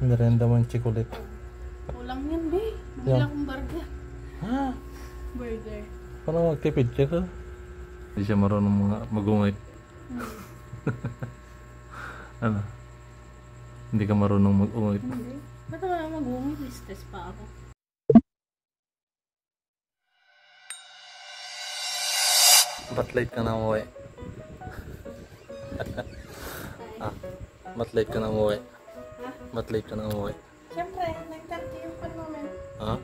Merenda mo yung chocolate. Ulang yan, be. Bumili akong burger. Ha? Burger. Paano magtipid ka? Hindi siya marunong mag-ungit. Ano? Hindi ka marunong mag-ungit. Hindi. Ba't wala mag-ungit? Stress pa ako. Ba't late ka na umuwi? Ah, ba't late ka na umuwi? Ha? Ba't late ka na umuwi? Siyempre, 9:30 yung pan namin. Ha?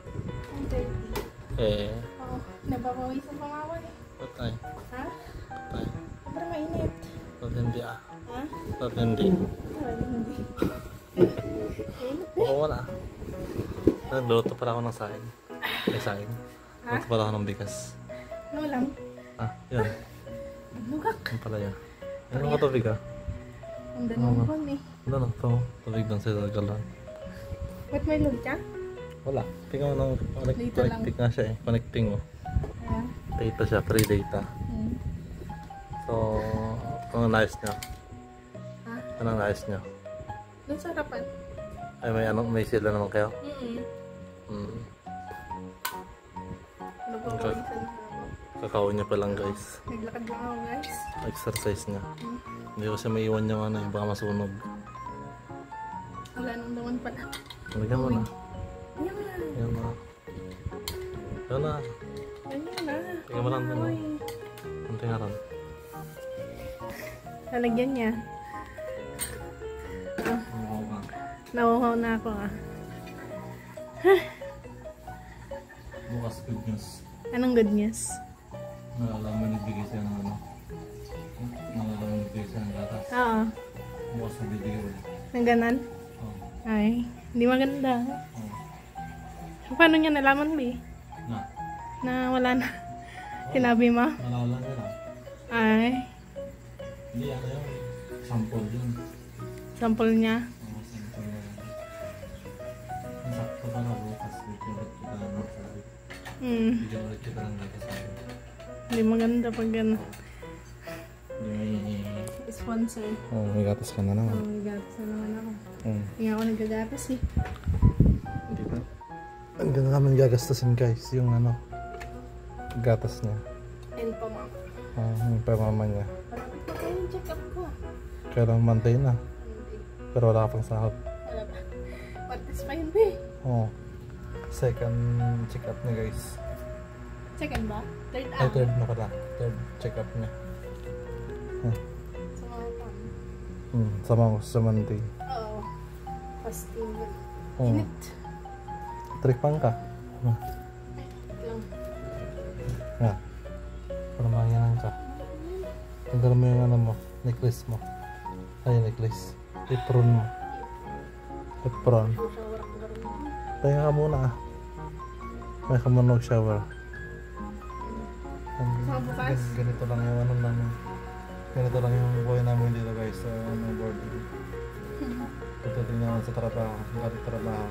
9:30. Oo. Nababawisan pa nga ako eh. Ba't ay? Ha? Ba't ay? Sobrang mainit. Ba't hindi ah? Ha? Ba't hindi? Wala, hindi. Mainit eh. Oo, wala. Nagluto pala ako ng saing. Ay, saing. Ha? Nagluto pala ako ng bigas. Ano lang? Ah, yun. Lugak. Ano pala yun? Ano ka tubig ah? Ang danong eh. Ano na? Ito, tubig lang sa galan. Ba't may lug ka? Wala. Tingnan mo nang Dito lang. connecting nga siya eh. Connecting mo. Ha? Data siya, free data. So, anong nais nyo? Ha? Anong nais nyo? Doon sa harapan. Ay, may sila naman kayo? Mm-mm. Okay. Nababawisan na ako. Kakao niya pa lang guys. Naglakad lang ako guys. Exercise niya. Hindi ko siya maiwan yung ano eh. Baka masunog. Wala nang naman pala. Lagyan mo na. Yan na. Yan na. Yan na. Ganyan na. Tingnan mo lang din. Ay. Ang tingaran. Lalagyan niya. Oo nga. Nauhaw na ako ah. Bukas good news. Anong good news? Nalalaman nagbigay siya ng ano. Nalalaman nagbigay siya ng gatas. Oo. Bukas nabibigay ulit. Ang ganan? Oo. Ay, hindi maganda. Oo. Paano niya nalaman, Bi? Na. Na wala na. Sinabi mo? Nalaman niya lang. Ay, Hindi ano yung sample yun. sample niya. Oo, sample yun. Sakto pa na bukas. Bigyan ulit kita ng gatas. Bigyan ulit kita ng gatas. Hindi maganda pag gano'n. Hindi may... Sponsor. Oo, may gatas ka na naman. May gatas na naman ako. Oo. Hindi nga ako nagagatas eh. Hindi pa. Ang ganda naman gagastasin guys, yung ano, gatas niya. And pa mo. Yung pamama niya. Malapit pa kayo yung check-up ko. Kailang Monday na, Hindi. pero wala ka pang sahod. Wala pa. Martes pa yun, Bi. Oo. Second check-up niya guys. Second ba? Third Ay, out. third na pala. Third check-up niya. Sa mga pan. Sama ko sa Monday. Oo. Fasting yun. Oo. Init. Tripang ka. Lang. Nga. Para mayangan ka. Tanggal mo yung ano mo, necklace mo. Ay, necklace. Apron mo. Apron. Shower ang gano'n. Pahinga ka muna ah. May ka muna mag-shower. Mga bukas? Ganito lang yung ano namin. Ganito lang yung buhay namin dito guys sa ano, boarding. Pagdating naman sa trabaho, galing trabaho.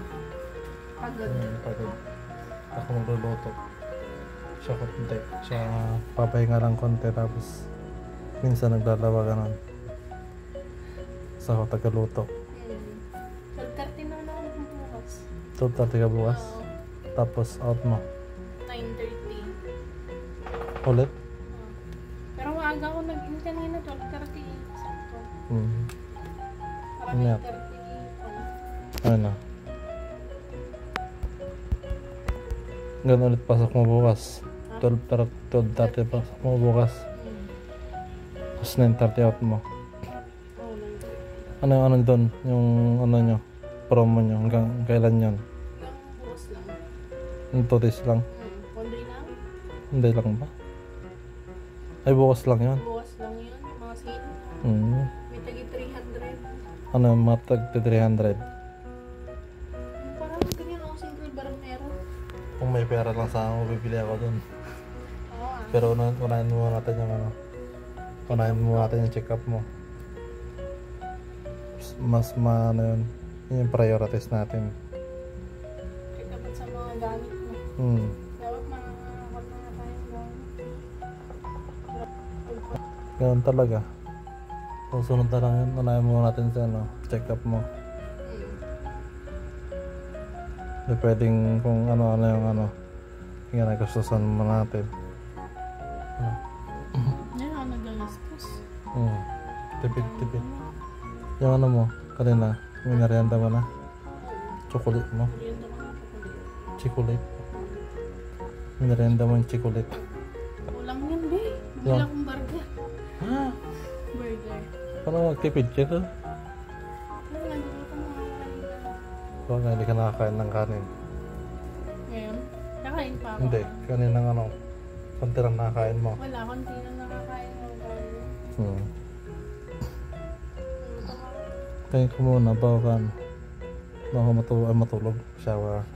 Pagod. Pagod. Ako magluluto. Siya konti. Siya papahinga lang konti tapos minsan naglalawa ganun. Sa ako tagaluto. 12:30 na ako bukas. 12:30 ka bukas. Oo. Tapos out mo. 9:30. Ulit? Pero maaga ako nag-in kanina, 12:30. Sakto. Para Ingat. 9:30. Ano? Ganun ulit pasok mo bukas. 12:30 pasok mo bukas. Tapos 9:30 out mo. Oo, 9:30. Ano yung ano doon? Yung ano nyo? Promo nyo? Hanggang kailan yun? Hanggang bukas lang. Yung 2 days lang? One day lang. Hindi lang ba? Ay bukas lang yun? Bukas lang yun. Mga sale. May tagi 300. Ano yung mga tag 300? Parang ganyan ako single barang meron. Kung may pera lang sa ako, bibili ako doon. Oo ah. Pero unahin mo natin yung ano. Unahin mo natin yung check up mo. Mas ano yun. Yun yung priorities natin. Kaya dapat sa mga gamit mo. Dapat makakakot na nga tayong gamit. Ganun talaga. Susunod na lang yun. Unahin mo natin sa ano, check up mo. Hindi pwedeng kung ano-ano yung ano. Yung nagkasusan mo natin. Yan ako naglalastos. Tipid. Yung ano mo, kanina, yung merienda mo na. Chocolate mo. Merienda ko ng chocolate. Chocolate. Merienda mo yung chocolate. Kulang yan, be. Yeah. Wala akong burger. Ha? Burger. Paano magtipid ka ka? Ano nga, nagutom mo nga kanina. Baka hindi ka nakakain ng kanin. Ngayon, kakain pa ako. Hindi, kaninang ano, konti lang nakakain mo. Wala, konti na nakakain ng burger. Hmm. Tingin ko muna, baka ano. Baka matulog. Shower.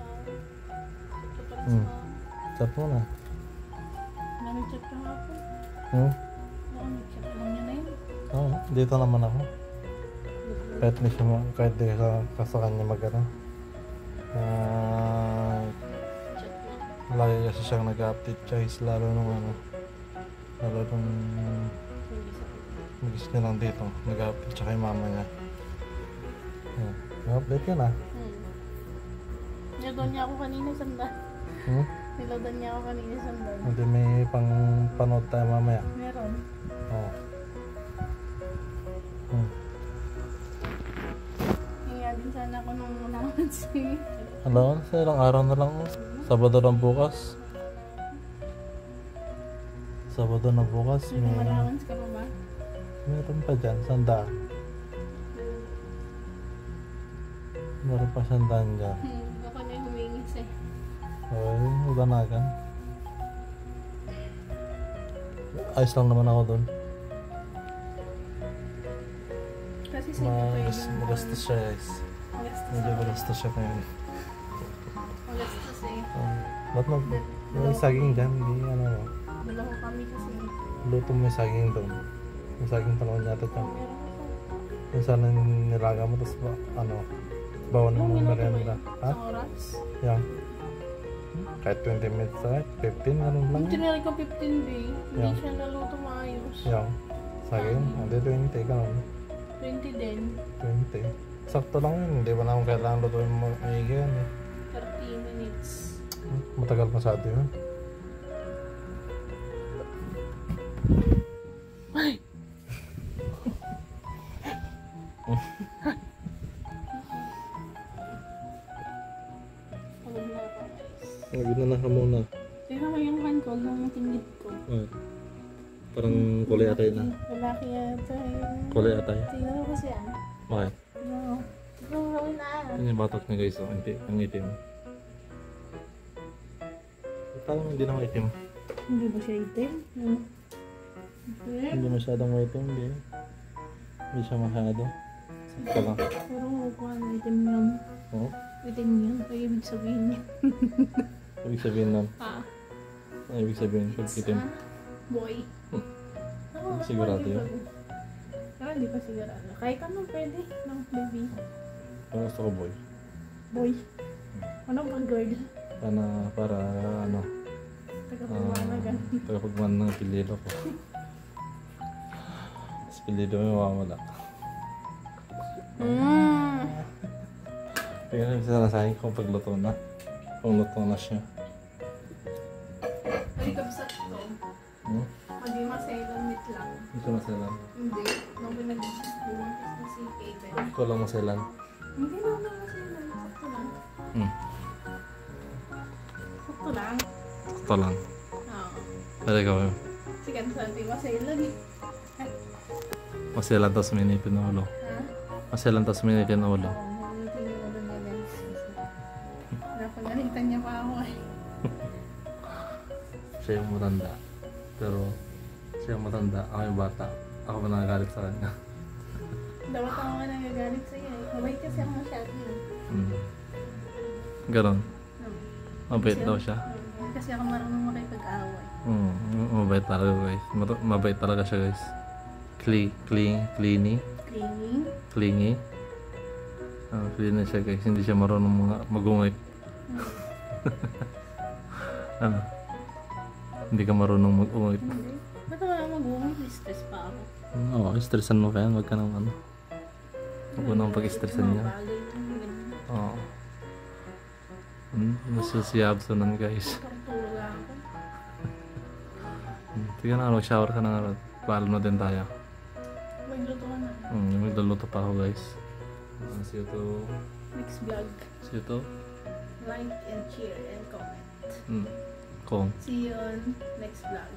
Chat muna. Nag-chat ka nga po. Nag-chat ka lang niya na yun. Oo, dito naman ako. Kahit di ka sa kanya mag-ano. Chat na. Lagi kasi siyang nag-update guys, lalo nung magis niya lang dito, nag-update siya kay mama niya. Nag-update yun ah. Nilodan niya ako kanina sandal. Nilodan niya ako kanina sandal. Hindi may pang panood tayo mamaya. Meron. Oo. Hinga din sana ako nung allowance eh. Allowance, ilang araw na lang. Sabado lang bukas. Sabado na bukas. May allowance ka pa ba? Meron pa dyan, 100. Meron pa 100 dyan. Ako na yung humingis eh. Ay, udanagan. Ayos lang naman ako doon. Kasi sino pwede Magastos siya guys. Medyo magastos siya ngayon. Magastos eh. Ba't may saging dyan? Hindi ano. Dalawa kami kasi. Luto mo yung saging doon. Yung saging panahon yata dyan. Meron ako. Yung sana nilaga mo, tapos bawan mo yung merienda. Ha? Isang oras? Yan. Kahit 20 minutes na, 15, ganun lang. Yung tinry ko 15 day, hindi Yeah. siya naluto maayos. Yan. Saging, hindi 20, ganun. 20 din. 20. Sakto lang yun, hindi ba naman kailangan lutuin mo maigi yan eh. 30 minutes. Matagal masyado yun. Ay! Pagod na ako guys. Ginana ka muna. Tingnan mo yung hand ko nung tingid ko. Parang kulay atay na. Lalaki yata yun. Kulay atay. Tingnan mo kasi yan. Okay. No. Tingnan mo kami na. Yan yung batok niya guys, ang itim. Parang hindi naman itim. Hindi ba siya itim? Hindi. Hindi masyadong itim, hindi. Hindi siya masyado. Sakto lang. Pero mukhang itim yun. Oo. Itim yun. Ay, ibig sabihin niya. Ibig sabihin nun. Ah. Ibig sabihin, pag itim. Boy. Sigurado yun. Pero hindi pa sigurado. Kahit ano pwede. No, baby. Parang gusto ko boy. Boy. Ano bang girl? Para ano, Tagapagmanagan. tagapagman ng apelido ko. Tapos apelido mo mawawala. Tingnan yung sinasahin kung pagluto na. Kung luto na siya. Ay, kabsat to. Maging maselan meat lang. Hindi siya maselan. Hindi. Nung pinag-buwan kasi si Kevin. Ikaw lang maselan. Hindi na maselan. Sakto lang. Sakto lang. Sakto lang. Oo. Pero ikaw, Sige, saan di maselan eh. maselan tapos minipin ng ulo. Ha? Maselan tapos minipin ng ulo. Oo, namitin yung ulo niya guys. Napagalitan niya pa ako eh. Siya yung matanda. Pero siya yung matanda, ako yung bata. Ako ba nagagalit sa kanya? Dapat ako nga nagagalit sa'yo eh. Mabait kasi ako masyado eh. Ganon. Mabait Kasi daw ako- siya. Kasi ako marunong makipag-away. Mabait talaga guys. Mabait talaga siya guys. Clingy. Clingy. Clingy. Clingy siya guys. Hindi siya marunong mag-ungit. Hindi ka marunong mag-ungit. Hindi. Ba't ako mag-uungit? Stress pa ako. Oo, stressan mo kaya. Huwag ka nang ano. Huwag mo nang pag-stressan niya. Mga bagay lang, ganun. Oo. Nasusiyabso nun guys. Tulog ako. Tingnan na, mag-shower ka na nga. Paalam na din tayo. Magluto ka na. Magluluto pa ako guys. See you to... Next vlog. See you to... Like and share and comment. Kung. See you on next vlog.